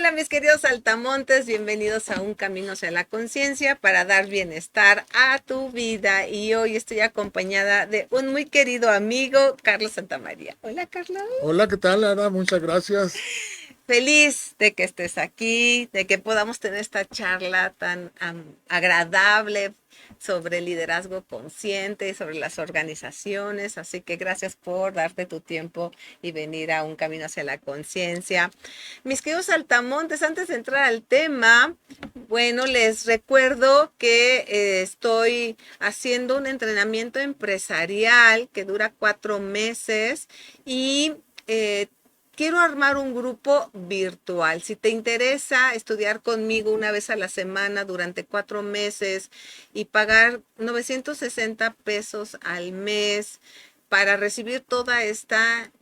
Hola mis queridos saltamontes, bienvenidos a Un Camino hacia la Conciencia para dar bienestar a tu vida. Y hoy estoy acompañada de un muy querido amigo, Carlos Santamaría. Hola Carlos. Hola, ¿qué tal, Ana? Muchas gracias. Feliz de que estés aquí, de que podamos tener esta charla tan agradable sobre liderazgo consciente, sobre las organizaciones. Así que gracias por darte tu tiempo y venir a Un Camino hacia la Conciencia. Mis queridos saltamontes, antes de entrar al tema, bueno, les recuerdo que estoy haciendo un entrenamiento empresarial que dura 4 meses y quiero armar un grupo virtual. Si te interesa estudiar conmigo una vez a la semana durante 4 meses y pagar 960 pesos al mes para recibir toda esta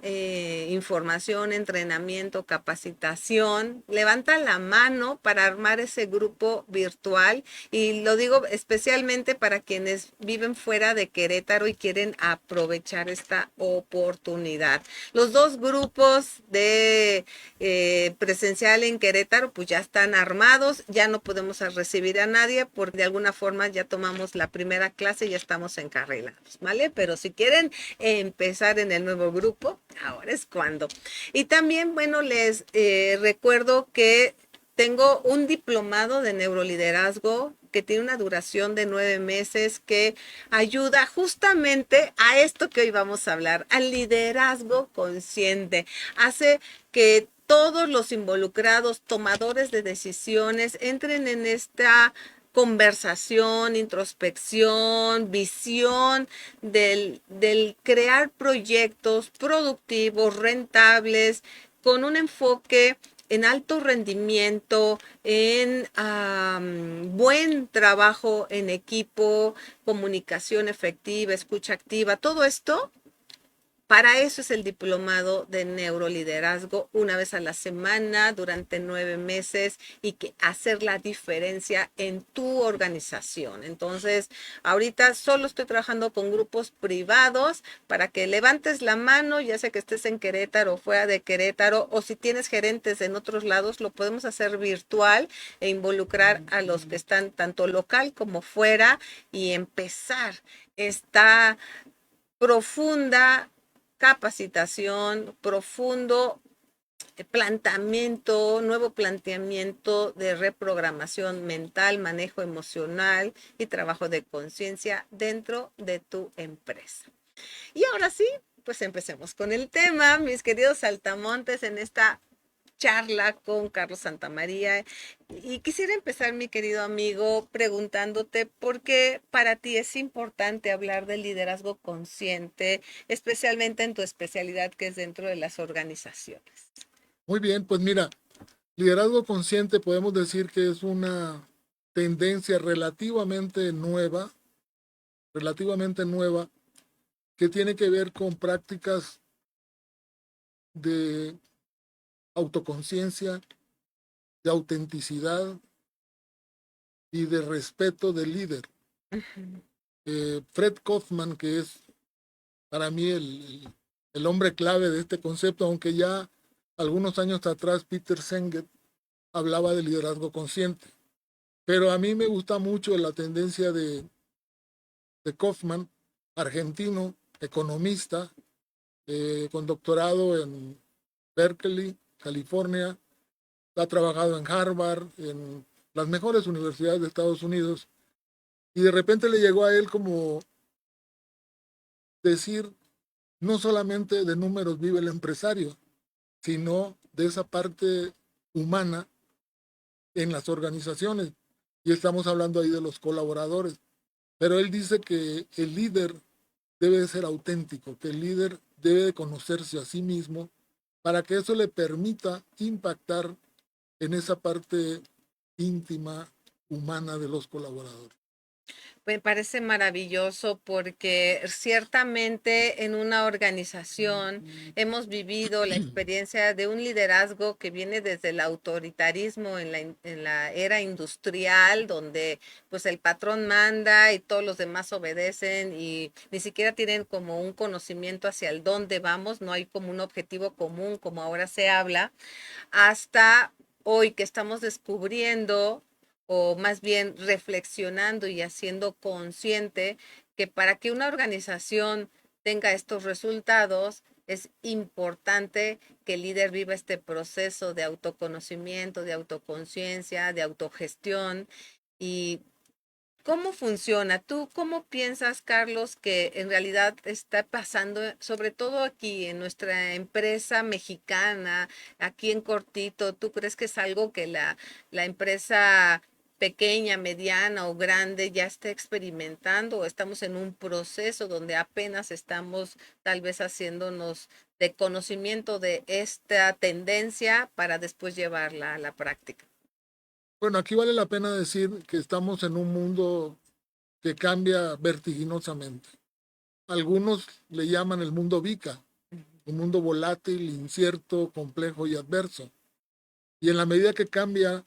información, entrenamiento, capacitación, levanta la mano para armar ese grupo virtual. Y lo digo especialmente para quienes viven fuera de Querétaro y quieren aprovechar esta oportunidad. Los dos grupos de presencial en Querétaro pues ya están armados, ya no podemos recibir a nadie porque de alguna forma ya tomamos la primera clase y ya estamos encarrilados, ¿vale? Pero si quieren empezar en el nuevo grupo, ahora es cuando. Y también, bueno, les recuerdo que tengo un diplomado de neuroliderazgo que tiene una duración de 9 meses que ayuda justamente a esto que hoy vamos a hablar, al liderazgo consciente. Hace que todos los involucrados, tomadores de decisiones, entren en esta conversación, introspección, visión del crear proyectos productivos, rentables, con un enfoque en alto rendimiento, en buen trabajo en equipo, comunicación efectiva, escucha activa, todo esto. Para eso es el diplomado de neuroliderazgo, una vez a la semana durante 9 meses y que hacer la diferencia en tu organización. Entonces, ahorita solo estoy trabajando con grupos privados para que levantes la mano, ya sea que estés en Querétaro o fuera de Querétaro, o si tienes gerentes en otros lados, lo podemos hacer virtual e involucrar a los que están tanto local como fuera y empezar esta profunda capacitación, profundo nuevo planteamiento de reprogramación mental, manejo emocional y trabajo de conciencia dentro de tu empresa. Y ahora sí, pues empecemos con el tema, mis queridos saltamontes, en esta charla con Carlos Santamaría. Y quisiera empezar, mi querido amigo, preguntándote por qué para ti es importante hablar del liderazgo consciente, especialmente en tu especialidad que es dentro de las organizaciones. Muy bien, pues mira, liderazgo consciente podemos decir que es una tendencia relativamente nueva, que tiene que ver con prácticas de autoconciencia, de autenticidad y de respeto del líder. Ujú. Fred Kaufman, que es para mí el hombre clave de este concepto, aunque ya algunos años atrás Peter Senge hablaba de liderazgo consciente. Pero a mí me gusta mucho la tendencia de Kaufman, argentino, economista, con doctorado en Berkeley, California. Ha trabajado en Harvard, en las mejores universidades de Estados Unidos. Y de repente le llegó a él como decir, no solamente de números vive el empresario, sino de esa parte humana en las organizaciones. Y estamos hablando ahí de los colaboradores. Pero él dice que el líder debe de ser auténtico, que el líder debe de conocerse a sí mismo para que eso le permita impactar en esa parte íntima, humana de los colaboradores. Me parece maravilloso porque ciertamente en una organización hemos vivido la experiencia de un liderazgo que viene desde el autoritarismo en la era industrial, donde pues el patrón manda y todos los demás obedecen y ni siquiera tienen como un conocimiento hacia el dónde vamos, no hay como un objetivo común como ahora se habla, hasta hoy que estamos descubriendo o más bien reflexionando y haciendo consciente que para que una organización tenga estos resultados es importante que el líder viva este proceso de autoconocimiento, de autoconciencia, de autogestión. ¿Y cómo funciona? ¿Tú cómo piensas, Carlos, que en realidad está pasando, sobre todo aquí en nuestra empresa mexicana, aquí en Cortito? ¿Tú crees que es algo que la empresa pequeña, mediana o grande ya está experimentando, o estamos en un proceso donde apenas estamos tal vez haciéndonos de conocimiento de esta tendencia para después llevarla a la práctica? Bueno, aquí vale la pena decir que estamos en un mundo que cambia vertiginosamente. Algunos le llaman el mundo VICA, un mundo volátil, incierto, complejo y adverso. Y en la medida que cambia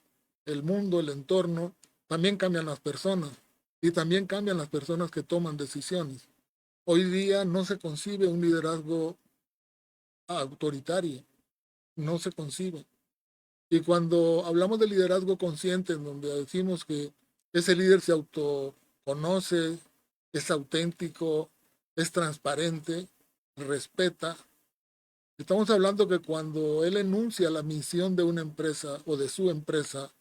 el mundo, el entorno, también cambian las personas. Y también cambian las personas que toman decisiones. Hoy día no se concibe un liderazgo autoritario, no se concibe. Y cuando hablamos de liderazgo consciente, en donde decimos que ese líder se autoconoce, es auténtico, es transparente, respeta, estamos hablando que cuando él enuncia la misión de una empresa o de su empresa,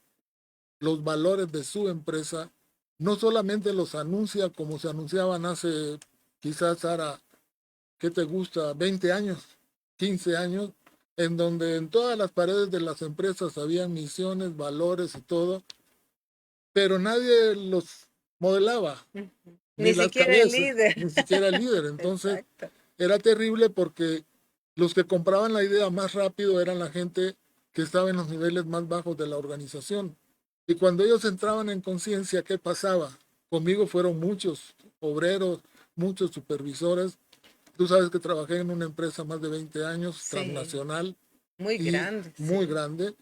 los valores de su empresa, no solamente los anuncia como se anunciaban hace quizás, Sara, ¿qué te gusta? 20 años, 15 años, en donde en todas las paredes de las empresas había misiones, valores y todo, pero nadie los modelaba, Ujú. ni Ni las siquiera el cabezas, líder. ni siquiera el líder. Entonces Exacto. era terrible porque los que compraban la idea más rápido eran la gente que estaba en los niveles más bajos de la organización. Y cuando ellos entraban en conciencia, ¿qué pasaba? Conmigo fueron muchos obreros, muchos supervisores. Tú sabes que trabajé en una empresa más de 20 años, Sí, transnacional muy y grande, muy sí. grande.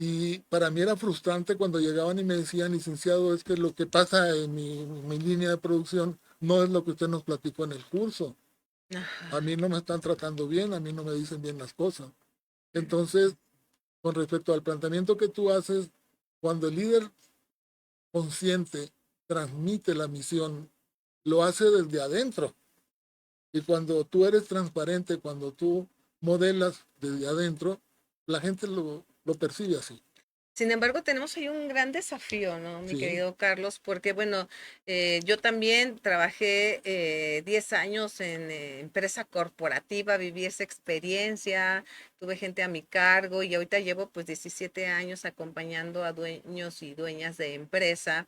Y para mí era frustrante cuando llegaban y me decían, licenciado, es que lo que pasa en mi línea de producción no es lo que usted nos platicó en el curso. A Ajá. mí no me están tratando bien, a mí no me dicen bien las cosas. Entonces, con respecto al planteamiento que tú haces, cuando el líder consciente transmite la misión, lo hace desde adentro. Y cuando tú eres transparente, cuando tú modelas desde adentro, la gente lo percibe así. Sin embargo, tenemos ahí un gran desafío, ¿no, mi Sí, querido Carlos? Porque, bueno, yo también trabajé 10 años en empresa corporativa, viví esa experiencia, tuve gente a mi cargo y ahorita llevo pues 17 años acompañando a dueños y dueñas de empresa.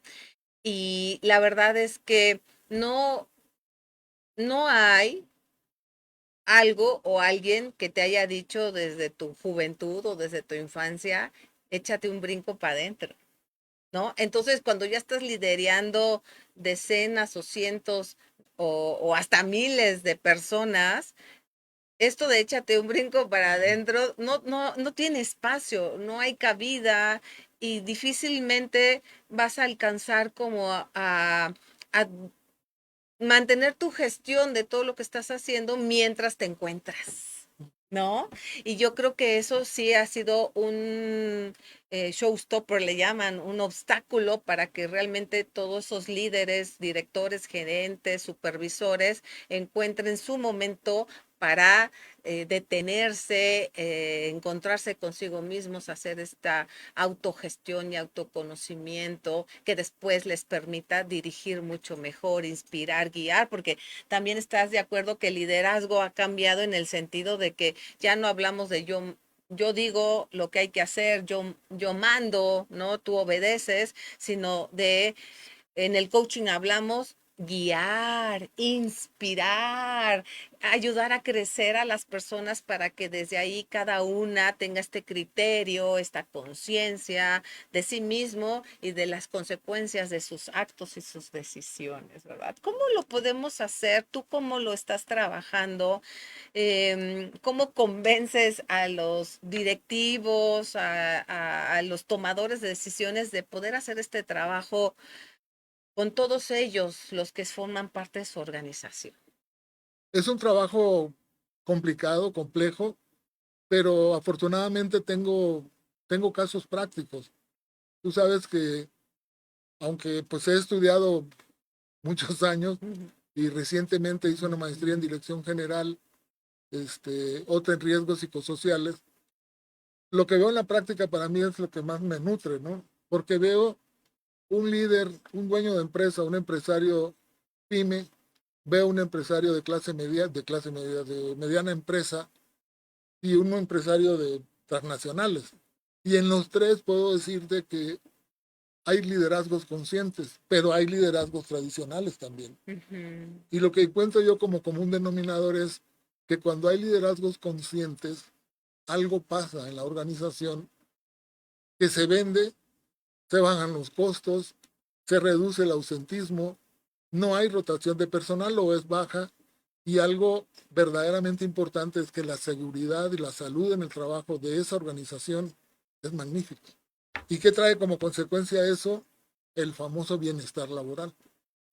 Y la verdad es que no, no hay algo o alguien que te haya dicho desde tu juventud o desde tu infancia, échate un brinco para adentro, ¿no? Entonces, cuando ya estás liderando decenas o cientos o hasta miles de personas, esto de échate un brinco para adentro no tiene espacio, no hay cabida y difícilmente vas a alcanzar como a mantener tu gestión de todo lo que estás haciendo mientras te encuentras, ¿no? Y yo creo que eso sí ha sido un showstopper, le llaman, un obstáculo para que realmente todos esos líderes, directores, gerentes, supervisores encuentren su momento para detenerse, encontrarse consigo mismos, hacer esta autogestión y autoconocimiento que después les permita dirigir mucho mejor, inspirar, guiar, porque también estás de acuerdo que el liderazgo ha cambiado en el sentido de que ya no hablamos de yo digo lo que hay que hacer, yo mando, ¿no? Tú obedeces, sino de en el coaching hablamos guiar, inspirar, ayudar a crecer a las personas para que desde ahí cada una tenga este criterio, esta conciencia de sí mismo y de las consecuencias de sus actos y sus decisiones, ¿verdad? ¿Cómo lo podemos hacer? ¿Tú cómo lo estás trabajando? ¿Cómo convences a los directivos, a los tomadores de decisiones de poder hacer este trabajo con todos ellos, los que forman parte de su organización? es un trabajo complicado, complejo, pero afortunadamente tengo tengo casos prácticos. Tú sabes que, aunque pues he estudiado muchos años Ujú. y recientemente hice una maestría en dirección general, otra en riesgos psicosociales, lo que veo en la práctica para mí es lo que más me nutre, ¿no? Porque veo un líder, un dueño de empresa, un empresario pyme, veo un empresario de clase media, de mediana empresa y un empresario de transnacionales. Y en los tres puedo decirte que hay liderazgos conscientes, pero hay liderazgos tradicionales también. Ujú. Y lo que encuentro yo como común denominador es que cuando hay liderazgos conscientes, algo pasa en la organización que se vende, se bajan los costos, se reduce el ausentismo, no hay rotación de personal o es baja. Y algo verdaderamente importante es que la seguridad y la salud en el trabajo de esa organización es magnífico. ¿Y qué trae como consecuencia eso? El famoso bienestar laboral.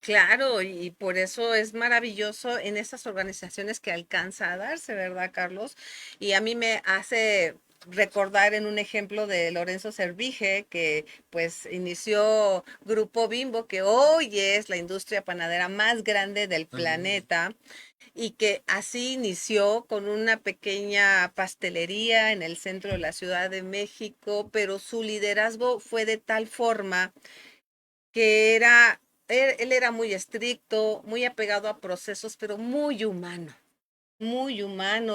Claro, y por eso es maravilloso en estas organizaciones que alcanza a darse, ¿verdad, Carlos? Y a mí me hace recordar en un ejemplo de Lorenzo Servige, que pues inició Grupo Bimbo, que hoy es la industria panadera más grande del planeta, y que así inició con una pequeña pastelería en el centro de la Ciudad de México, pero su liderazgo fue de tal forma que él era muy estricto, muy apegado a procesos, pero muy humano,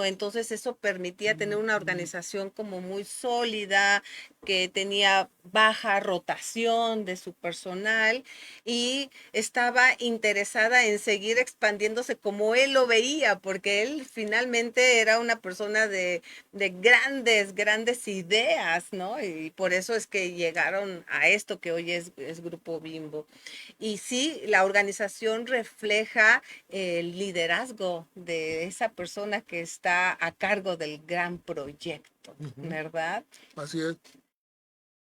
entonces eso permitía tener una organización como muy sólida, que tenía baja rotación de su personal y estaba interesada en seguir expandiéndose como él lo veía, porque él finalmente era una persona de grandes ideas, ¿no? Y por eso es que llegaron a esto que hoy es Grupo Bimbo. Y sí, la organización refleja el liderazgo de esa persona que está a cargo del gran proyecto, Ujú. ¿verdad? Así es.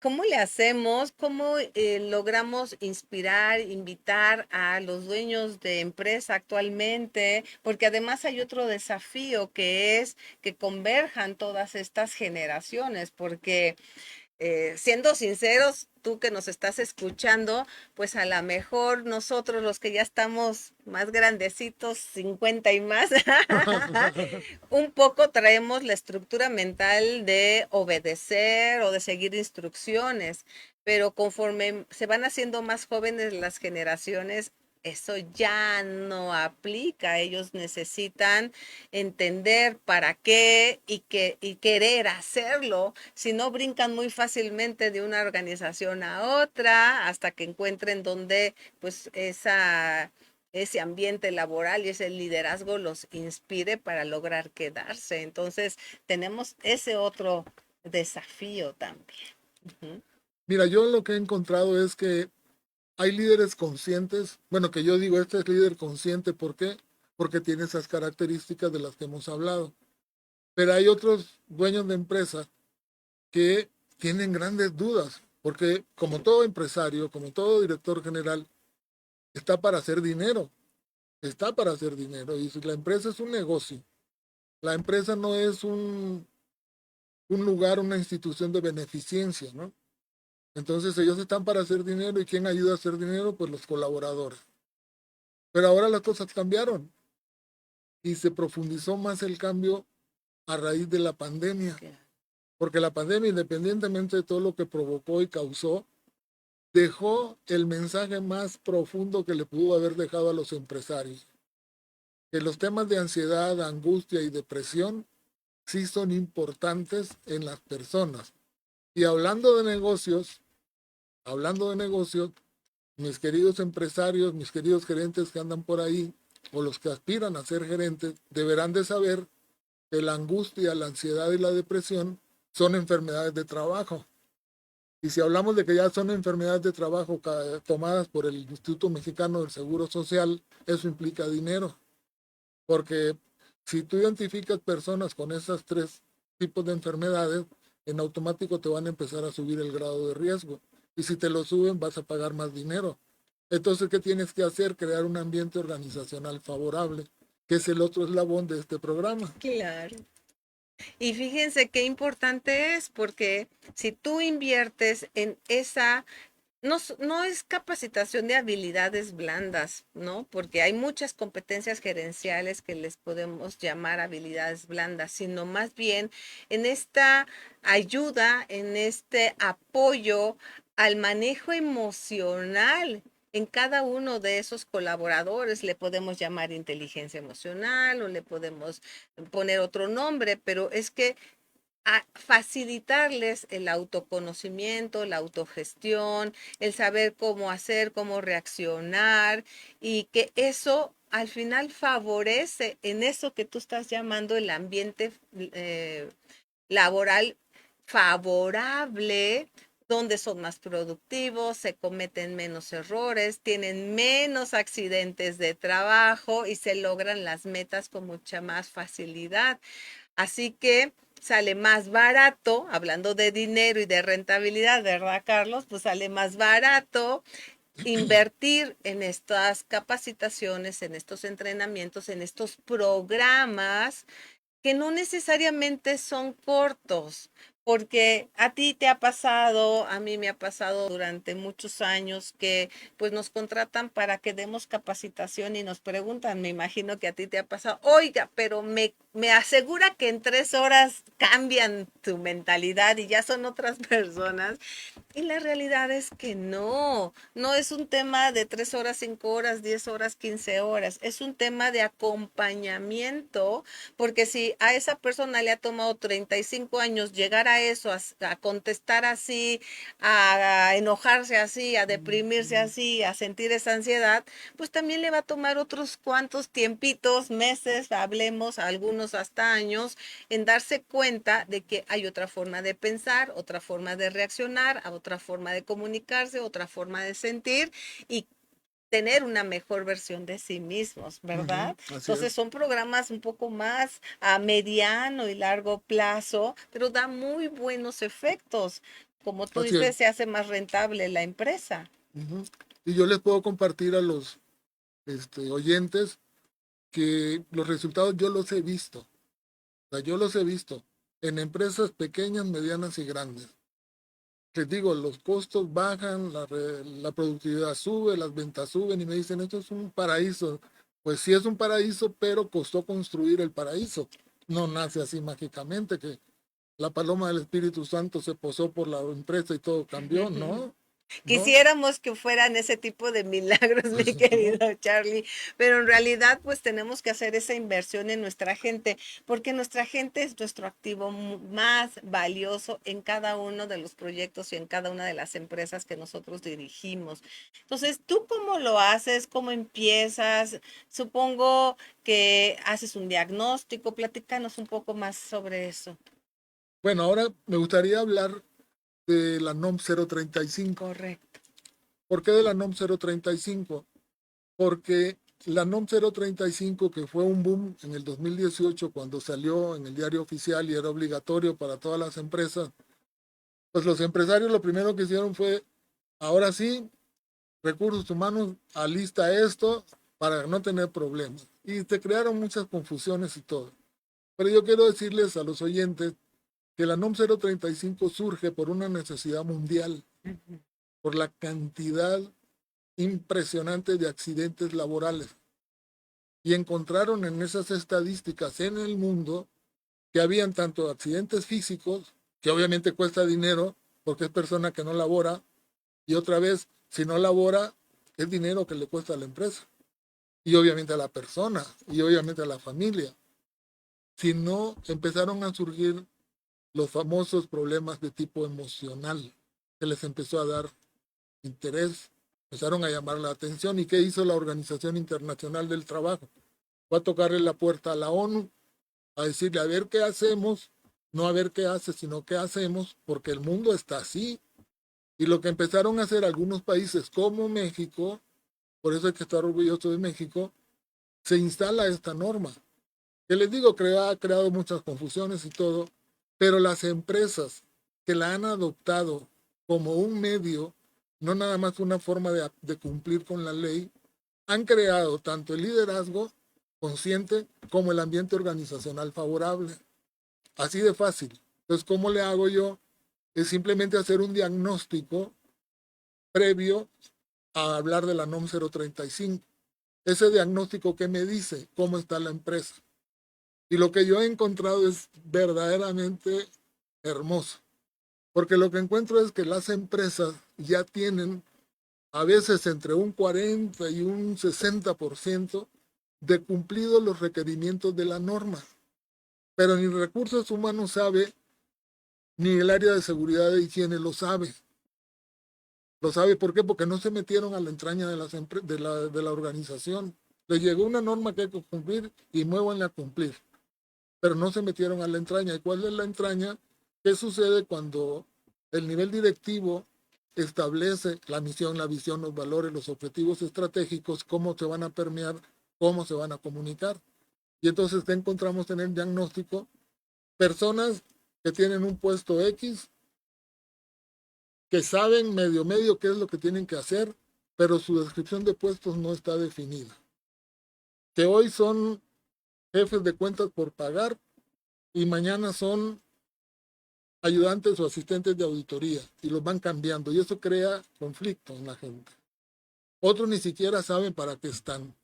¿Cómo le hacemos? ¿Cómo logramos inspirar, invitar a los dueños de empresa actualmente? Porque además hay otro desafío que es que converjan todas estas generaciones, porque siendo sinceros, tú que nos estás escuchando, pues a lo mejor nosotros los que ya estamos más grandecitos, 50 y más, un poco traemos la estructura mental de obedecer o de seguir instrucciones, pero conforme se van haciendo más jóvenes las generaciones, eso ya no aplica. Ellos necesitan entender para qué y querer hacerlo. Si no, brincan muy fácilmente de una organización a otra hasta que encuentren donde pues ese ambiente laboral y ese liderazgo los inspire para lograr quedarse. Entonces, tenemos ese otro desafío también. Ujú. Mira, yo lo que he encontrado es que hay líderes conscientes. Bueno, que yo digo, este es líder consciente. ¿Por qué? Porque tiene esas características de las que hemos hablado. Pero hay otros dueños de empresas que tienen grandes dudas, porque como todo empresario, como todo director general, está para hacer dinero, está para hacer dinero. Y si la empresa es un negocio, la empresa no es un lugar, una institución de beneficencia, ¿no? Entonces ellos están para hacer dinero y ¿quién ayuda a hacer dinero? Pues los colaboradores. Pero ahora las cosas cambiaron y se profundizó más el cambio a raíz de la pandemia, Claro. porque la pandemia, independientemente de todo lo que provocó y causó, dejó el mensaje más profundo que le pudo haber dejado a los empresarios, que los temas de ansiedad, angustia y depresión sí son importantes en las personas. Y hablando de negocios, mis queridos empresarios, mis queridos gerentes que andan por ahí, o los que aspiran a ser gerentes, deberán de saber que la angustia, la ansiedad y la depresión son enfermedades de trabajo. Y si hablamos de que ya son enfermedades de trabajo tomadas por el Instituto Mexicano del Seguro Social, eso implica dinero. Porque si tú identificas personas con esos tres tipos de enfermedades, en automático te van a empezar a subir el grado de riesgo. Y si te lo suben, vas a pagar más dinero. Entonces, ¿qué tienes que hacer? Crear un ambiente organizacional favorable, que es el otro eslabón de este programa. Claro. Y fíjense qué importante es, porque si tú inviertes en esa, no, no es capacitación de habilidades blandas, ¿no? Porque hay muchas competencias gerenciales que les podemos llamar habilidades blandas, sino más bien en esta ayuda, en este apoyo al manejo emocional. En cada uno de esos colaboradores le podemos llamar inteligencia emocional o le podemos poner otro nombre, pero es que a facilitarles el autoconocimiento, la autogestión, el saber cómo hacer, cómo reaccionar y que eso al final favorece en eso que tú estás llamando el ambiente laboral favorable, donde son más productivos, se cometen menos errores, tienen menos accidentes de trabajo y se logran las metas con mucha más facilidad. Así que sale más barato, hablando de dinero y de rentabilidad, ¿verdad, Carlos? Pues sale más barato invertir en estas capacitaciones, en estos entrenamientos, en estos programas que no necesariamente son cortos, porque a ti te ha pasado, a mí me ha pasado durante muchos años que pues nos contratan para que demos capacitación y nos preguntan, me imagino que a ti te ha pasado, oiga, pero me asegura que en 3 horas cambian tu mentalidad y ya son otras personas. Y la realidad es que no, no es un tema de 3 horas, 5 horas, 10 horas, 15 horas, es un tema de acompañamiento, porque si a esa persona le ha tomado 35 años llegar a eso, a contestar así, a enojarse así, a deprimirse así, a sentir esa ansiedad, pues también le va a tomar otros cuantos tiempitos, meses, hablemos, algunos hasta años, en darse cuenta de que hay otra forma de pensar, otra forma de reaccionar, a otra forma de comunicarse, otra forma de sentir y tener una mejor versión de sí mismos, ¿verdad? Ujú, así Entonces es. son programas un poco más a mediano y largo plazo, pero da muy buenos efectos. Como tú Así es. dices, se hace más rentable la empresa. Ujú. Y yo les puedo compartir a los oyentes que los resultados yo los he visto. O sea, yo los he visto en empresas pequeñas, medianas y grandes. Les digo, los costos bajan, la productividad sube, las ventas suben y me dicen, esto es un paraíso. Pues sí es un paraíso, pero costó construir el paraíso. No nace así mágicamente, que la paloma del Espíritu Santo se posó por la empresa y todo cambió. No, no, Quisiéramos que fueran ese tipo de milagros, mi pues querido no. Charlie, pero en realidad pues tenemos que hacer esa inversión en nuestra gente, porque nuestra gente es nuestro activo más valioso en cada uno de los proyectos y en cada una de las empresas que nosotros dirigimos. Entonces, ¿tú cómo lo haces? ¿Cómo empiezas? Supongo que haces un diagnóstico, platícanos un poco más sobre eso. Bueno, ahora me gustaría hablar de la NOM 035. Correcto. ¿Por qué de la NOM 035? Porque la NOM 035, que fue un boom en el 2018 cuando salió en el diario oficial y era obligatorio para todas las empresas, pues los empresarios lo primero que hicieron fue, ahora sí, recursos humanos, alista esto para no tener problemas. Y te crearon muchas confusiones y todo. Pero yo quiero decirles a los oyentes que la NOM 035 surge por una necesidad mundial, Ujú. por la cantidad impresionante de accidentes laborales. Y encontraron en esas estadísticas en el mundo que habían tanto accidentes físicos, que obviamente cuesta dinero porque es persona que no labora, y otra vez, si no labora, es dinero que le cuesta a la empresa, y obviamente a la persona, y obviamente a la familia. Si no, empezaron a surgir los famosos problemas de tipo emocional, que les empezó a dar interés, empezaron a llamar la atención. ¿Y qué hizo la Organización Internacional del Trabajo? Fue a tocarle la puerta a la ONU, a decirle a ver qué hacemos, no a ver qué hace, sino qué hacemos, porque el mundo está así. Y lo que empezaron a hacer algunos países como México, por eso hay que estar orgulloso de México, se instala esta norma. Que les digo, ha creado muchas confusiones y todo, pero las empresas que la han adoptado como un medio, no nada más una forma de cumplir con la ley, han creado tanto el liderazgo consciente como el ambiente organizacional favorable. Así de fácil. Entonces, ¿cómo le hago yo? Es simplemente hacer un diagnóstico previo a hablar de la NOM 035. Ese diagnóstico que me dice cómo está la empresa. Y lo que yo he encontrado es verdaderamente hermoso. Porque lo que encuentro es que las empresas ya tienen a veces entre un 40 y un 60% de cumplidos los requerimientos de la norma. Pero ni recursos humanos sabe, ni el área de seguridad e higiene lo sabe. Lo sabe, ¿por qué? Porque no se metieron a la entraña de, de la organización. Les llegó una norma que hay que cumplir y muévanla a cumplir. Pero no se metieron a la entraña. ¿Y cuál es la entraña? ¿Qué sucede cuando el nivel directivo establece la misión, la visión, los valores, los objetivos estratégicos, cómo se van a permear, cómo se van a comunicar? Y entonces encontramos en el diagnóstico personas que tienen un puesto X, que saben medio qué es lo que tienen que hacer, pero su descripción de puestos no está definida. Que hoy son jefes de cuentas por pagar y mañana son ayudantes o asistentes de auditoría y los van cambiando y eso crea conflicto en la gente. Otros ni siquiera saben para qué están.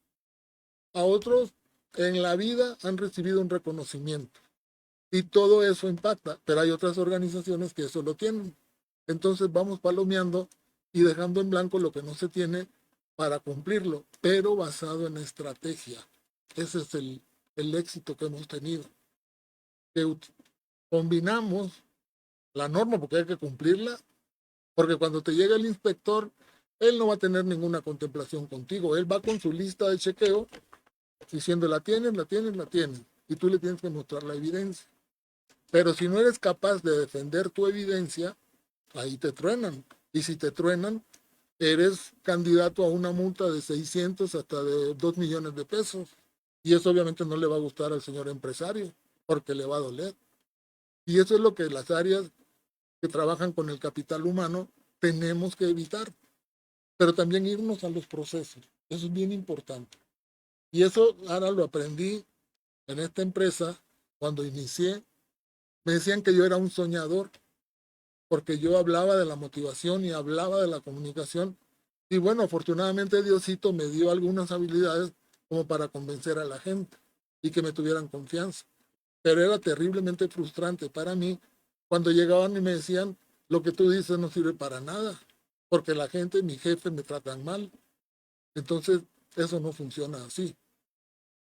A otros en la vida han recibido un reconocimiento y todo eso impacta, pero hay otras organizaciones que eso lo tienen. Entonces vamos palomeando y dejando en blanco lo que no se tiene para cumplirlo, pero basado en estrategia. Ese es el éxito que hemos tenido. Que combinamos la norma porque hay que cumplirla, porque cuando te llega el inspector, él no va a tener ninguna contemplación contigo. Él va con su lista de chequeo diciendo la tienes, la tienes, la tienes. Y tú le tienes que mostrar la evidencia. Pero si no eres capaz de defender tu evidencia, ahí te truenan. Y si te truenan, eres candidato a una multa de 600 hasta de 2 millones de pesos. Y eso obviamente no le va a gustar al señor empresario, porque le va a doler. Y eso es lo que las áreas que trabajan con el capital humano tenemos que evitar. Pero también irnos a los procesos. Eso es bien importante. Y eso ahora lo aprendí en esta empresa cuando inicié. Me decían que yo era un soñador porque yo hablaba de la motivación y hablaba de la comunicación. Y bueno, afortunadamente Diosito me dio algunas habilidades como para convencer a la gente y que me tuvieran confianza. Pero era terriblemente frustrante para mí cuando llegaban y me decían, lo que tú dices no sirve para nada, porque la gente, mi jefe, me tratan mal. Entonces, eso no funciona así.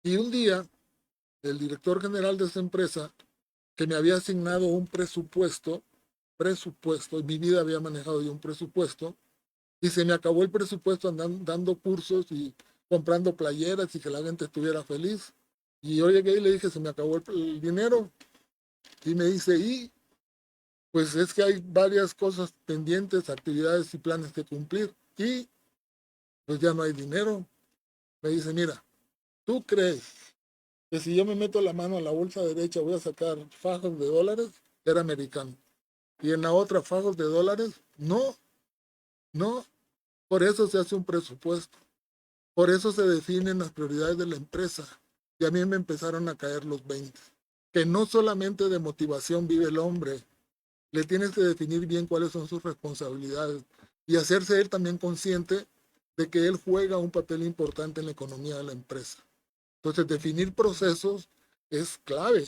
Y un día, el director general de esa empresa, que me había asignado un presupuesto, en mi vida había manejado yo un presupuesto, y se me acabó el presupuesto andando, dando cursos y comprando playeras y que la gente estuviera feliz. Y yo llegué y le dije, se me acabó el dinero. Y me dice, y pues es que hay varias cosas pendientes, actividades y planes que cumplir. Y pues ya no hay dinero. Me dice, mira, ¿tú crees que si yo me meto la mano a la bolsa derecha voy a sacar fajos de dólares? Era americano. Y en la otra fajos de dólares, no, no. Por eso se hace un presupuesto. Por eso se definen las prioridades de la empresa. Y a mí me empezaron a caer los 20. Que no solamente de motivación vive el hombre, le tienes que definir bien cuáles son sus responsabilidades y hacerse él también consciente de que él juega un papel importante en la economía de la empresa. Entonces, definir procesos es clave.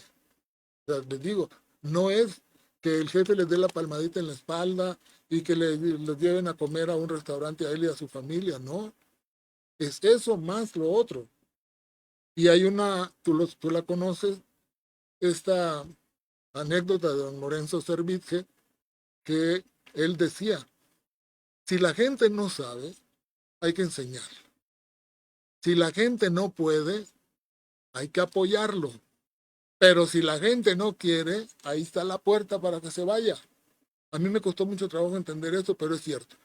O sea, les digo, no es que el jefe les dé la palmadita en la espalda y que les lleven a comer a un restaurante a él y a su familia, no. Es eso más lo otro. Y hay una, tú la conoces, esta anécdota de don Lorenzo Servitje, que él decía, si la gente no sabe, hay que enseñar. Si la gente no puede, hay que apoyarlo. Pero si la gente no quiere, ahí está la puerta para que se vaya. A mí me costó mucho trabajo entender eso, pero es cierto.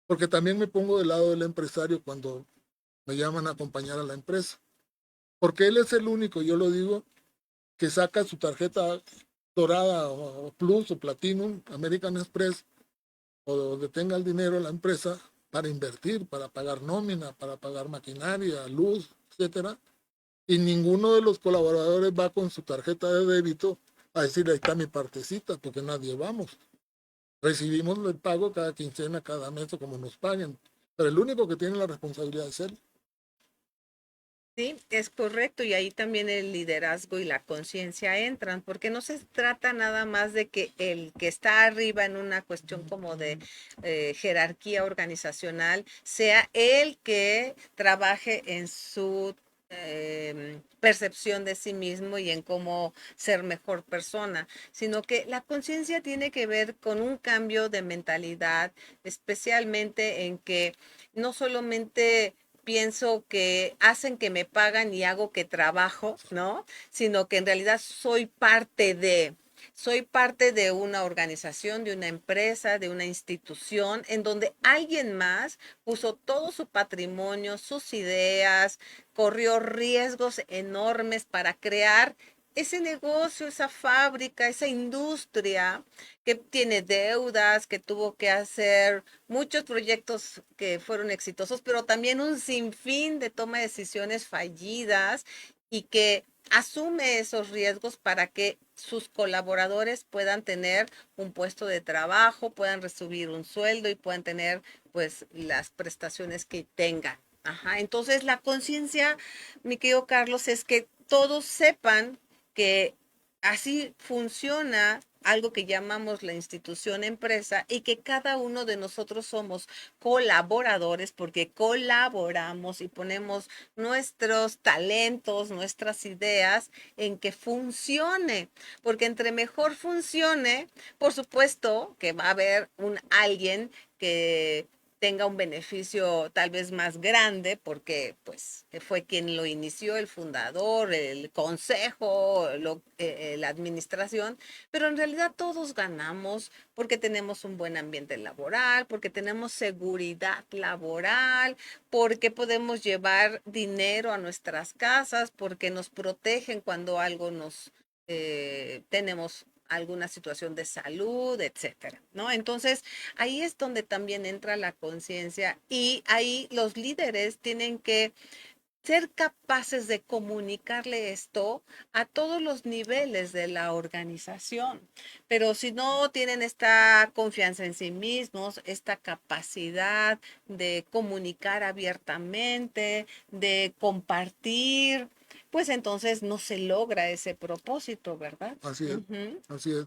Porque también me pongo del lado del empresario cuando me llaman a acompañar a la empresa. Porque él es el único, yo lo digo, que saca su tarjeta dorada o Plus o Platinum, American Express, o donde tenga el dinero la empresa para invertir, para pagar nómina, para pagar maquinaria, luz, etcétera. Y ninguno de los colaboradores va con su tarjeta de débito a decir, ahí está mi partecita, porque nadie vamos. Recibimos el pago cada quincena, cada mes, o como nos paguen. Pero el único que tiene la responsabilidad es él. Sí, es correcto, y ahí también el liderazgo y la conciencia entran, porque no se trata nada más de que el que está arriba en una cuestión como de jerarquía organizacional sea el que trabaje en su percepción de sí mismo y en cómo ser mejor persona, sino que la conciencia tiene que ver con un cambio de mentalidad, especialmente en que no solamente pienso que hacen que me pagan y hago que trabajo, ¿no? Sino que en realidad soy parte de una organización, de una empresa, de una institución en donde alguien más puso todo su patrimonio, sus ideas, corrió riesgos enormes para crear ese negocio, esa fábrica, esa industria que tiene deudas, que tuvo que hacer muchos proyectos que fueron exitosos, pero también un sinfín de toma de decisiones fallidas y que asume esos riesgos para que sus colaboradores puedan tener un puesto de trabajo, puedan recibir un sueldo y puedan tener pues las prestaciones que tengan. Ajá, entonces la conciencia, mi querido Carlos, es que todos sepan que así funciona algo que llamamos la institución empresa y que cada uno de nosotros somos colaboradores porque colaboramos y ponemos nuestros talentos, nuestras ideas en que funcione, porque entre mejor funcione, por supuesto que va a haber un alguien que tenga un beneficio tal vez más grande porque pues fue quien lo inició, el fundador, el consejo, la administración, pero en realidad todos ganamos porque tenemos un buen ambiente laboral, porque tenemos seguridad laboral, porque podemos llevar dinero a nuestras casas, porque nos protegen cuando algo nos tenemos alguna situación de salud, etcétera, ¿no? Entonces, ahí es donde también entra la conciencia y ahí los líderes tienen que ser capaces de comunicarle esto a todos los niveles de la organización. Pero si no tienen esta confianza en sí mismos, esta capacidad de comunicar abiertamente, de compartir, pues entonces no se logra ese propósito, ¿verdad? Así es, Ujú. así es.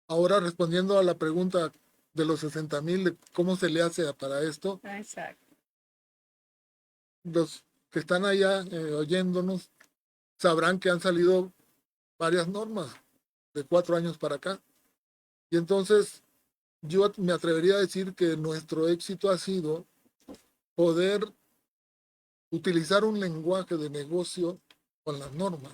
Ahora respondiendo a la pregunta de los 60,000, de cómo se le hace para esto, Exacto. los que están allá oyéndonos sabrán que han salido varias normas de 4 años para acá. Y entonces yo me atrevería a decir que nuestro éxito ha sido poder utilizar un lenguaje de negocio con las normas.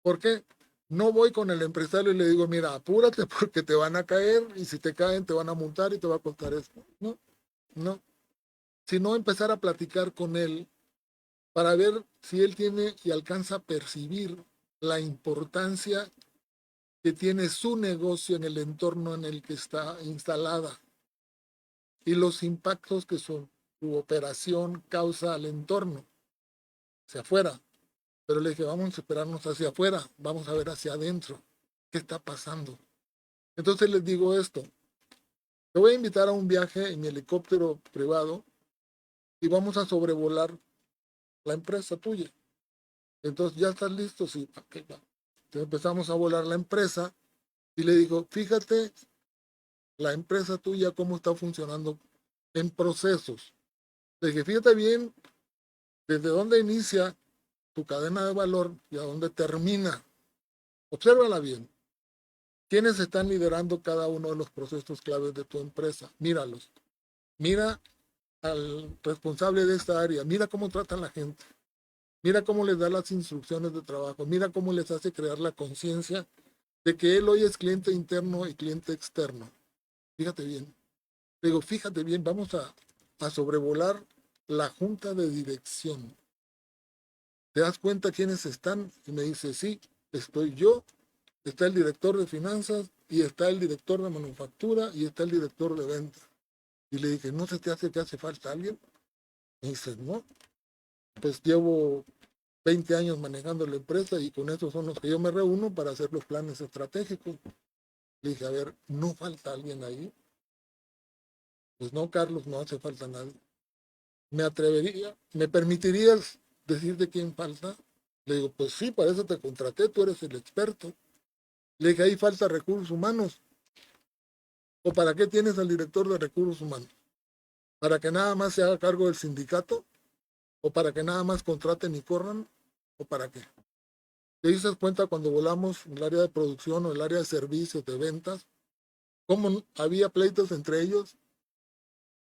¿Por qué? No voy con el empresario y le digo, mira, apúrate porque te van a caer y si te caen te van a multar y te va a costar esto. No, no. Sino empezar a platicar con él para ver si él tiene y alcanza a percibir la importancia que tiene su negocio en el entorno en el que está instalada y los impactos que su operación causa al entorno, hacia afuera. Pero le dije, vamos a esperarnos hacia afuera, vamos a ver hacia adentro, qué está pasando. Entonces les digo esto, te voy a invitar a un viaje en mi helicóptero privado y vamos a sobrevolar la empresa tuya. Entonces, ¿ya estás listo? Sí, ok, va. Entonces empezamos a volar la empresa y le digo, fíjate la empresa tuya cómo está funcionando en procesos. Le dije, fíjate bien desde dónde inicia tu cadena de valor y a dónde termina. Obsérvala bien. ¿Quiénes están liderando cada uno de los procesos claves de tu empresa? Míralos. Mira al responsable de esta área. Mira cómo trata a la gente. Mira cómo les da las instrucciones de trabajo. Mira cómo les hace crear la conciencia de que él hoy es cliente interno y cliente externo. Fíjate bien. Digo, fíjate bien, vamos a sobrevolar la junta de dirección. ¿Te das cuenta quiénes están? Y me dice, sí, estoy yo, está el director de finanzas y está el director de manufactura y está el director de ventas. Y le dije, ¿no se te hace que hace falta alguien? Me dice, no, pues llevo 20 años manejando la empresa y con esos son los que yo me reúno para hacer los planes estratégicos. Le dije, a ver, ¿no falta alguien ahí? Pues no, Carlos, no hace falta nadie. ¿Me permitirías decir de quién falta? Le digo, pues sí, para eso te contraté, tú eres el experto. Le dije, ahí falta recursos humanos. ¿O para qué tienes al director de recursos humanos? ¿Para que nada más se haga cargo del sindicato? ¿O para que nada más contraten y corran? ¿O para qué? ¿Te dices cuenta cuando volamos en el área de producción o el área de servicios, de ventas, cómo había pleitos entre ellos?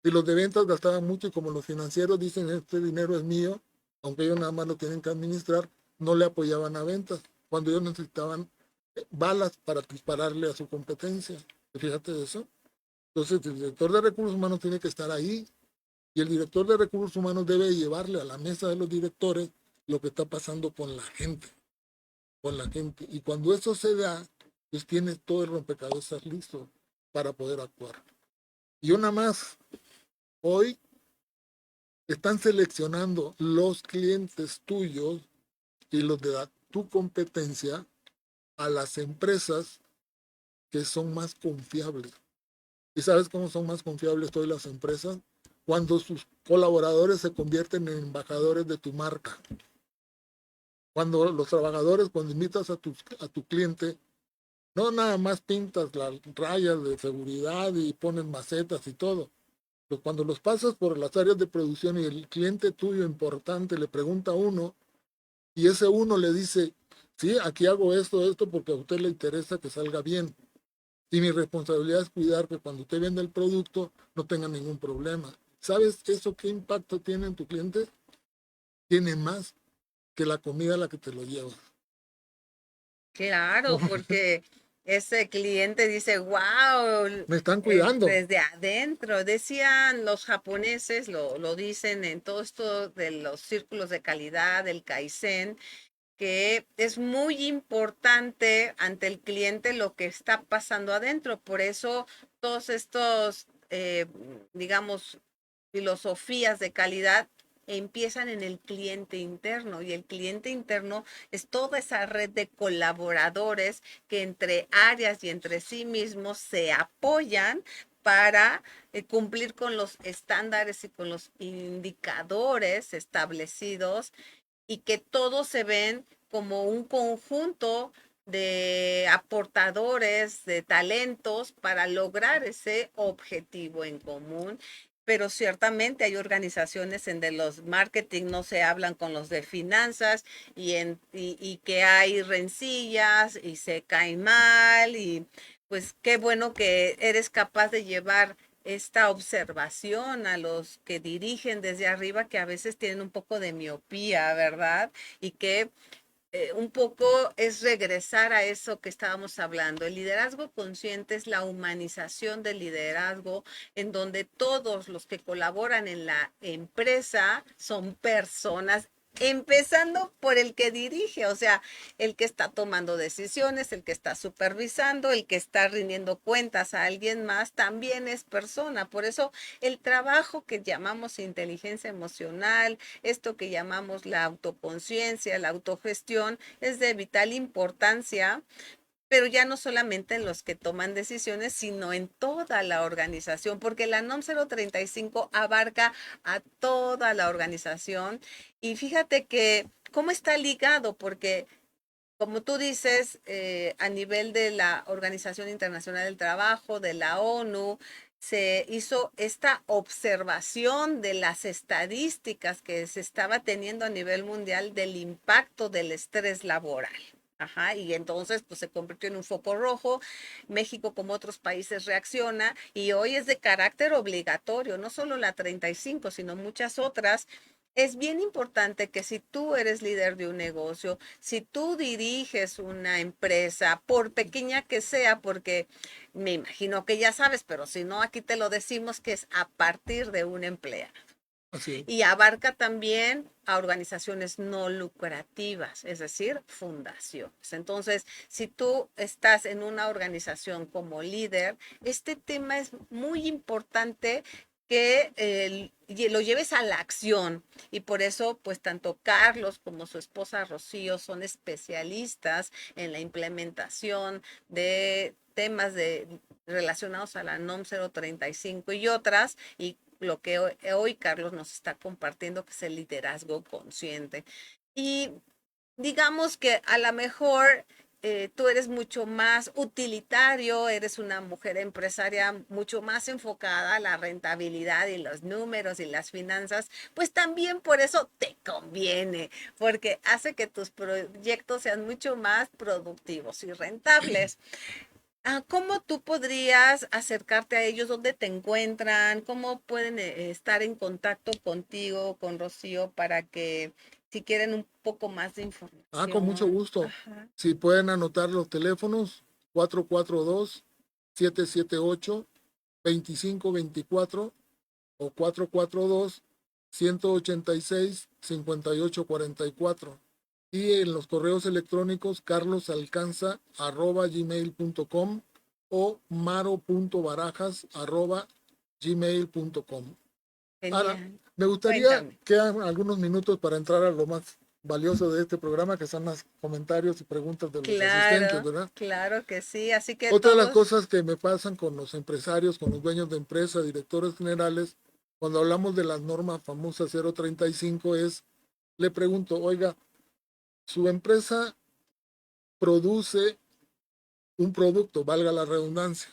Si los de ventas gastaban mucho y como los financieros dicen este dinero es mío, aunque ellos nada más lo tienen que administrar, no le apoyaban a ventas cuando ellos necesitaban balas para dispararle a su competencia. Fíjate de eso. Entonces el director de recursos humanos tiene que estar ahí y el director de recursos humanos debe llevarle a la mesa de los directores lo que está pasando con la gente, con la gente. Y cuando eso se da, pues tienes todo el rompecabezas listo para poder actuar. Y una más, hoy están seleccionando los clientes tuyos y los de tu competencia a las empresas que son más confiables. ¿Y sabes cómo son más confiables hoy las empresas? Cuando sus colaboradores se convierten en embajadores de tu marca. Cuando los trabajadores, cuando invitas a tu cliente, no nada más pintas las rayas de seguridad y pones macetas y todo. Pero cuando los pasas por las áreas de producción y el cliente tuyo importante le pregunta a uno, y ese uno le dice, sí, aquí hago esto, porque a usted le interesa que salga bien. Y mi responsabilidad es cuidar que cuando usted venda el producto no tenga ningún problema. ¿Sabes eso qué impacto tiene en tu cliente? Tiene más que la comida a la que te lo llevas. Claro, porque ese cliente dice, wow, Me están cuidando. desde adentro, decían los japoneses, lo dicen en todo esto de los círculos de calidad, del Kaizen, que es muy importante ante el cliente lo que está pasando adentro. Por eso todos estos, digamos, filosofías de calidad empiezan en el cliente interno y el cliente interno es toda esa red de colaboradores que entre áreas y entre sí mismos se apoyan para cumplir con los estándares y con los indicadores establecidos y que todos se ven como un conjunto de aportadores, de talentos para lograr ese objetivo en común. Pero ciertamente hay organizaciones en de los marketing no se hablan con los de finanzas y que hay rencillas y se caen mal y pues qué bueno que eres capaz de llevar esta observación a los que dirigen desde arriba, que a veces tienen un poco de miopía, ¿verdad? Y que un poco es regresar a eso que estábamos hablando. El liderazgo consciente es la humanización del liderazgo, en donde todos los que colaboran en la empresa son personas, empezando por el que dirige, o sea, el que está tomando decisiones, el que está supervisando, el que está rindiendo cuentas a alguien más, también es persona. Por eso el trabajo que llamamos inteligencia emocional, esto que llamamos la autoconciencia, la autogestión, es de vital importancia, pero ya no solamente en los que toman decisiones, sino en toda la organización, porque la NOM 035 abarca a toda la organización. Y fíjate que cómo está ligado, porque como tú dices, a nivel de la Organización Internacional del Trabajo, de la ONU, se hizo esta observación de las estadísticas que se estaba teniendo a nivel mundial del impacto del estrés laboral. Ajá, y entonces pues se convirtió en un foco rojo. México, como otros países, reacciona y hoy es de carácter obligatorio, no solo la 35, sino muchas otras. Es bien importante que si tú eres líder de un negocio, si tú diriges una empresa, por pequeña que sea, porque me imagino que ya sabes, pero si no, aquí te lo decimos que es a partir de un empleado. Así es. Y abarca también a organizaciones no lucrativas, es decir, fundaciones. Entonces, si tú estás en una organización como líder, este tema es muy importante que lo lleves a la acción. Y por eso, pues tanto Carlos como su esposa Rocío son especialistas en la implementación de temas relacionados a la NOM 035 y otras, y lo que hoy Carlos nos está compartiendo, que es el liderazgo consciente. Y digamos que a lo mejor tú eres mucho más utilitario, eres una mujer empresaria mucho más enfocada a la rentabilidad y los números y las finanzas, pues también por eso te conviene, porque hace que tus proyectos sean mucho más productivos y rentables. ¿Cómo tú podrías acercarte a ellos? ¿Dónde te encuentran? ¿Cómo pueden estar en contacto contigo, con Rocío, para que si quieren un poco más de Con mucho información? gusto. Ajá. Si pueden anotar los teléfonos, 442-778-2524 o 442-186-5844. Y en los correos electrónicos carlosalcanza@gmail.com o maro.barajas@gmail.com. Ahora, Genial. me gustaría, Cuéntame. quedan algunos minutos para entrar a lo más valioso de este programa, que son los comentarios y preguntas de los asistentes, Claro, ¿verdad? claro que sí. Así que Otra de las todos, cosas que me pasan con los empresarios, con los dueños de empresa, directores generales, cuando hablamos de las normas famosas 035 es, le pregunto, oiga, su empresa produce un producto, valga la redundancia.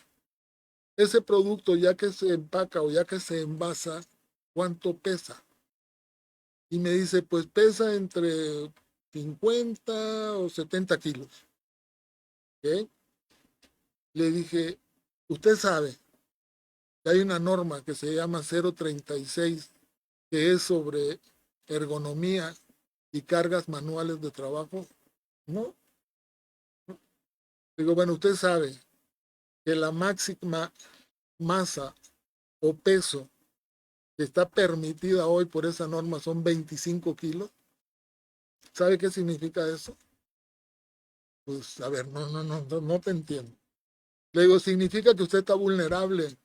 Ese producto, ya que se empaca o ya que se envasa, ¿cuánto pesa? Y me dice, pues pesa entre 50 o 70 kilos. ¿Ok? Le dije, usted sabe que hay una norma que se llama 036, que es sobre ergonomía y cargas manuales de trabajo. No. Digo, bueno, usted sabe que la máxima masa o peso que está permitida hoy por esa norma son 25 kilos. ¿Sabe qué significa eso? Pues, a ver, no te entiendo. Le digo, significa que usted está vulnerable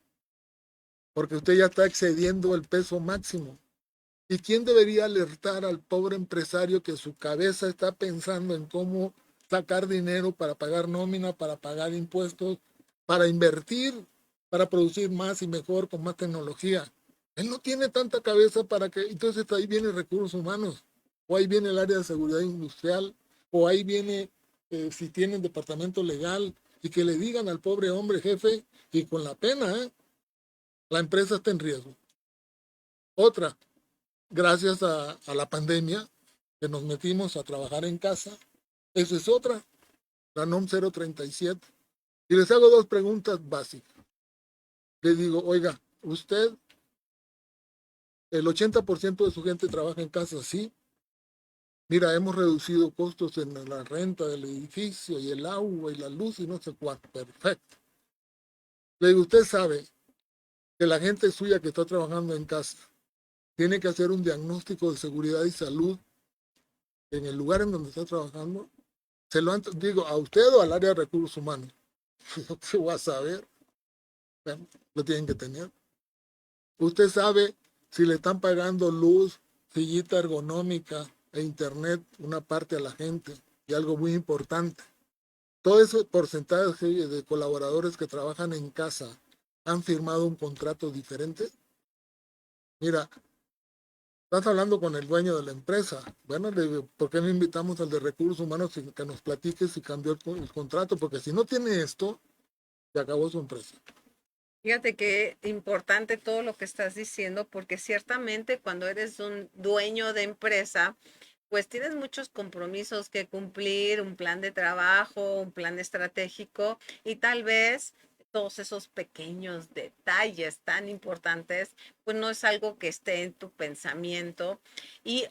porque usted ya está excediendo el peso máximo. ¿Y quién debería alertar al pobre empresario que su cabeza está pensando en cómo sacar dinero para pagar nómina, para pagar impuestos, para invertir, para producir más y mejor con más tecnología? Él no tiene tanta cabeza para que, entonces ahí viene recursos humanos, o ahí viene el área de seguridad industrial, o ahí viene si tienen departamento legal, y que le digan al pobre hombre jefe, y con la pena, la empresa está en riesgo. Otra, gracias a la pandemia, que nos metimos a trabajar en casa, eso es otra, la NOM 037. Y les hago dos preguntas básicas. Les digo, oiga, usted, el 80% de su gente trabaja en casa, sí. Mira, hemos reducido costos en la renta del edificio y el agua y la luz y no sé cuánto. Perfecto. Le digo, usted sabe que la gente suya que está trabajando en casa tiene que hacer un diagnóstico de seguridad y salud en el lugar en donde está trabajando. Se lo digo a usted o al área de recursos humanos. No se va a saber. Bueno, lo tienen que tener. Usted sabe si le están pagando luz, sillita ergonómica e internet una parte a la gente. Y algo muy importante. Todo ese porcentaje de colaboradores que trabajan en casa han firmado un contrato diferente. Mira, estás hablando con el dueño de la empresa. Bueno, le digo, ¿por qué no invitamos al de recursos humanos que nos platique si cambió el contrato? Porque si no tiene esto, se acabó su empresa. fíjate qué importante todo lo que estás diciendo, porque ciertamente cuando eres un dueño de empresa, pues tienes muchos compromisos que cumplir, un plan de trabajo, un plan estratégico y tal vez todos esos pequeños detalles tan importantes, pues no es algo que esté en tu pensamiento y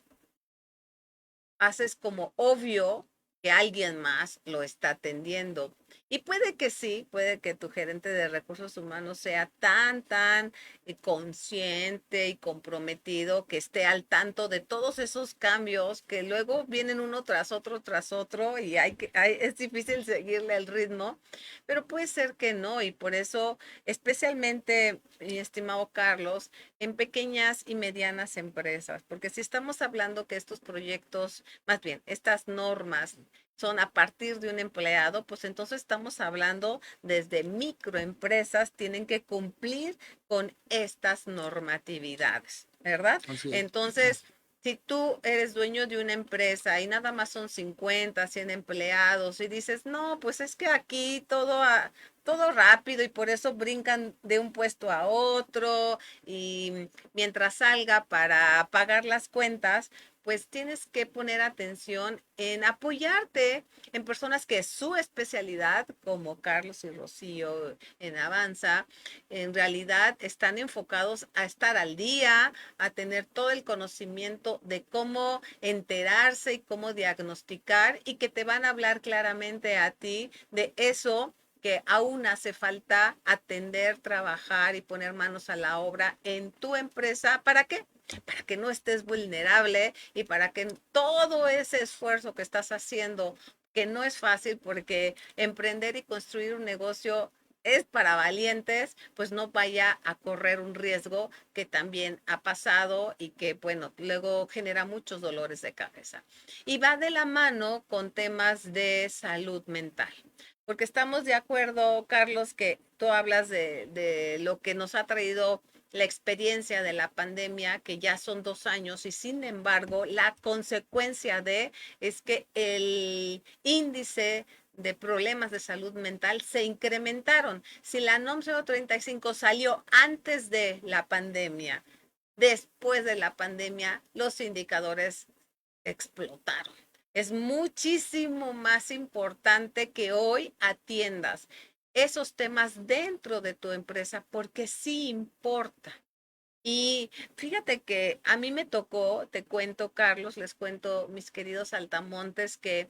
haces como obvio que alguien más lo está atendiendo. Y puede que sí, puede que tu gerente de recursos humanos sea tan consciente y comprometido que esté al tanto de todos esos cambios que luego vienen uno tras otro y es difícil seguirle el ritmo, pero puede ser que no y por eso, especialmente, mi estimado Carlos, en pequeñas y medianas empresas, porque si estamos hablando que estos proyectos, más bien, estas normas son a partir de un empleado, pues entonces estamos hablando desde microempresas, tienen que cumplir con estas normatividades, ¿verdad? Así es. Entonces, si tú eres dueño de una empresa y nada más son 50, 100 empleados y dices, no, pues es que aquí todo rápido y por eso brincan de un puesto a otro y mientras salga para pagar las cuentas, pues tienes que poner atención en apoyarte en personas que su especialidad, como Carlos y Rocío en Avanza, en realidad están enfocados a estar al día, a tener todo el conocimiento de cómo enterarse y cómo diagnosticar y que te van a hablar claramente a ti de eso que aún hace falta atender, trabajar y poner manos a la obra en tu empresa. ¿Para qué? Para que no estés vulnerable y para que todo ese esfuerzo que estás haciendo, que no es fácil porque emprender y construir un negocio es para valientes, pues no vaya a correr un riesgo que también ha pasado y que, bueno, luego genera muchos dolores de cabeza. Y va de la mano con temas de salud mental. Porque estamos de acuerdo, Carlos, que tú hablas de lo que nos ha traído la experiencia de la pandemia, que ya son 2 años, y sin embargo, la consecuencia de es que el índice de problemas de salud mental se incrementaron. Si la NOM 035 salió antes de la pandemia, después de la pandemia, los indicadores explotaron. Es muchísimo más importante que hoy atiendas esos temas dentro de tu empresa porque sí importa. Y fíjate que a mí me tocó, te cuento, Carlos, les cuento, mis queridos saltamontes, que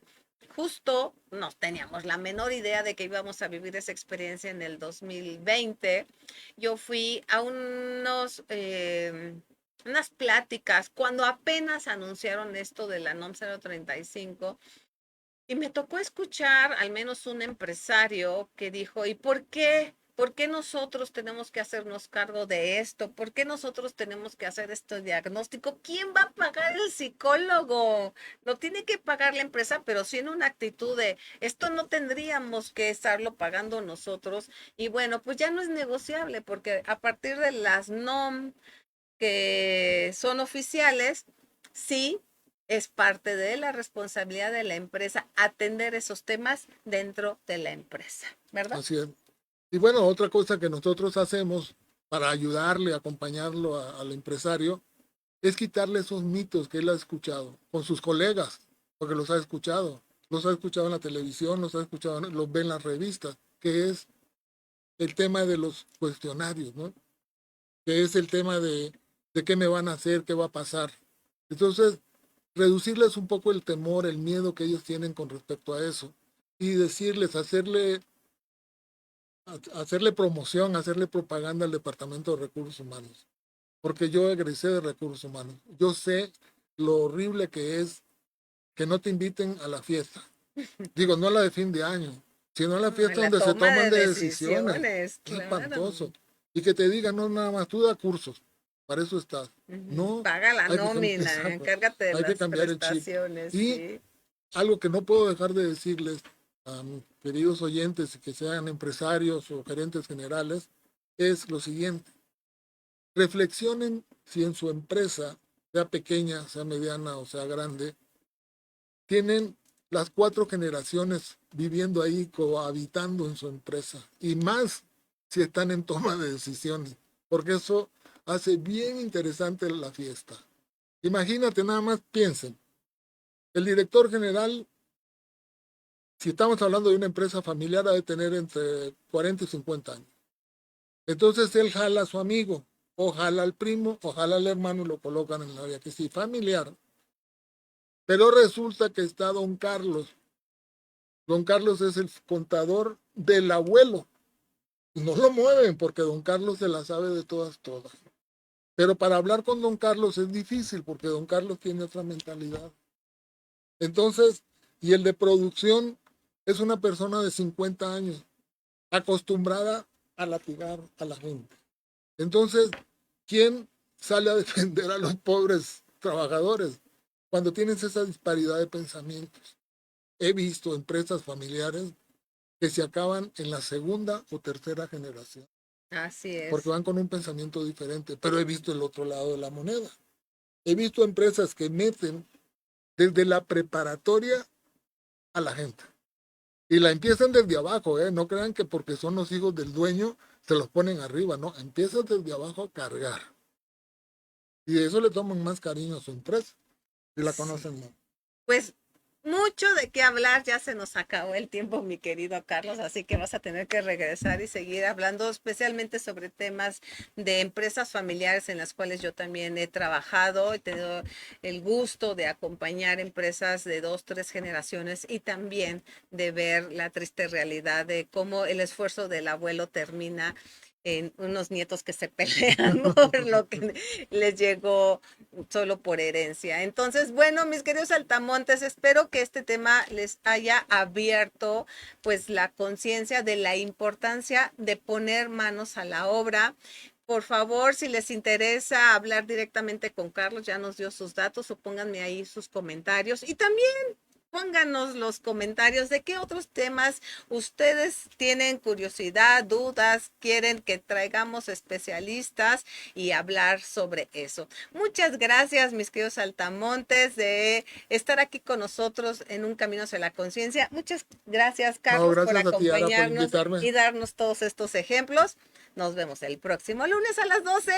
justo no teníamos la menor idea de que íbamos a vivir esa experiencia en el 2020. Yo fui a unas pláticas cuando apenas anunciaron esto de la NOM 035 y me tocó escuchar al menos un empresario que dijo, ¿y por qué? ¿Por qué nosotros tenemos que hacernos cargo de esto? ¿Por qué nosotros tenemos que hacer este diagnóstico? ¿Quién va a pagar el psicólogo? Lo tiene que pagar la empresa, pero sí en una actitud de esto no tendríamos que estarlo pagando nosotros. Y bueno, pues ya no es negociable porque a partir de las NOM que son oficiales, sí es parte de la responsabilidad de la empresa atender esos temas dentro de la empresa, ¿verdad? Así es. Y bueno, otra cosa que nosotros hacemos para ayudarle, acompañarlo al empresario, es quitarle esos mitos que él ha escuchado con sus colegas, porque los ha escuchado en la televisión, los ha escuchado, los ve en las revistas, que es el tema de los cuestionarios, ¿no? Que es el tema de qué me van a hacer, qué va a pasar. Entonces, reducirles un poco el temor, el miedo que ellos tienen con respecto a eso y decirles, hacerle promoción, hacerle propaganda al Departamento de Recursos Humanos, porque yo egresé de Recursos Humanos. Yo sé lo horrible que es que no te inviten a la fiesta. Digo, no a la de fin de año, sino a la No, en fiesta la donde se toma toman de de decisiones. decisiones, Es claro. espantoso. Y que te digan, no, nada más, tú da cursos, para eso estás. Ujú. No, Paga la nómina, exacto, encárgate de hay que las cambiar el chip. prestaciones, Y sí. algo que no puedo dejar de decirles a mis queridos oyentes, que sean empresarios o gerentes generales, es lo siguiente. Reflexionen si en su empresa, sea pequeña, sea mediana o sea grande, tienen las 4 generaciones viviendo ahí, cohabitando en su empresa. Y más si están en toma de decisiones, porque eso hace bien interesante la fiesta. Imagínate, nada más piensen, el director general, si estamos hablando de una empresa familiar, ha de tener entre 40 y 50 años. Entonces él jala a su amigo, o jala al primo, o jala al hermano y lo colocan en la área que sí, familiar. Pero resulta que está don Carlos, Don Carlos es el contador del abuelo. Y no lo mueven porque don Carlos se la sabe de todas, todas. Pero para hablar con don Carlos es difícil porque don Carlos tiene otra mentalidad. Entonces, y el de producción es una persona de 50 años, acostumbrada a latigar a la gente. Entonces, ¿quién sale a defender a los pobres trabajadores cuando tienes esa disparidad de pensamientos? He visto empresas familiares que se acaban en la segunda o tercera generación, Así porque es. van con un pensamiento diferente, pero he visto el otro lado de la moneda. He visto empresas que meten desde la preparatoria a la gente y la empiezan desde abajo, ¿eh? No crean que porque son los hijos del dueño se los ponen arriba, no, empiezan desde abajo a cargar y de eso le toman más cariño a su empresa y la Sí. conocen más. Pues mucho de qué hablar, ya se nos acabó el tiempo, mi querido Carlos, así que vas a tener que regresar y seguir hablando especialmente sobre temas de empresas familiares en las cuales yo también he trabajado, he tenido el gusto de acompañar empresas de dos, tres generaciones y también de ver la triste realidad de cómo el esfuerzo del abuelo termina en unos nietos que se pelean por lo que les llegó solo por herencia. Entonces, bueno, mis queridos saltamontes, espero que este tema les haya abierto pues la conciencia de la importancia de poner manos a la obra. Por favor, si les interesa hablar directamente con Carlos, ya nos dio sus datos o pónganme ahí sus comentarios. Y también pónganos los comentarios de qué otros temas ustedes tienen curiosidad, dudas, quieren que traigamos especialistas y hablar sobre eso. Muchas gracias, mis queridos saltamontes, de estar aquí con nosotros en Un Camino hacia la Conciencia. Muchas gracias, No, Carlos, por gracias a ti, Ara, por acompañarnos invitarme. y darnos todos estos ejemplos. Nos vemos el próximo lunes a las 12.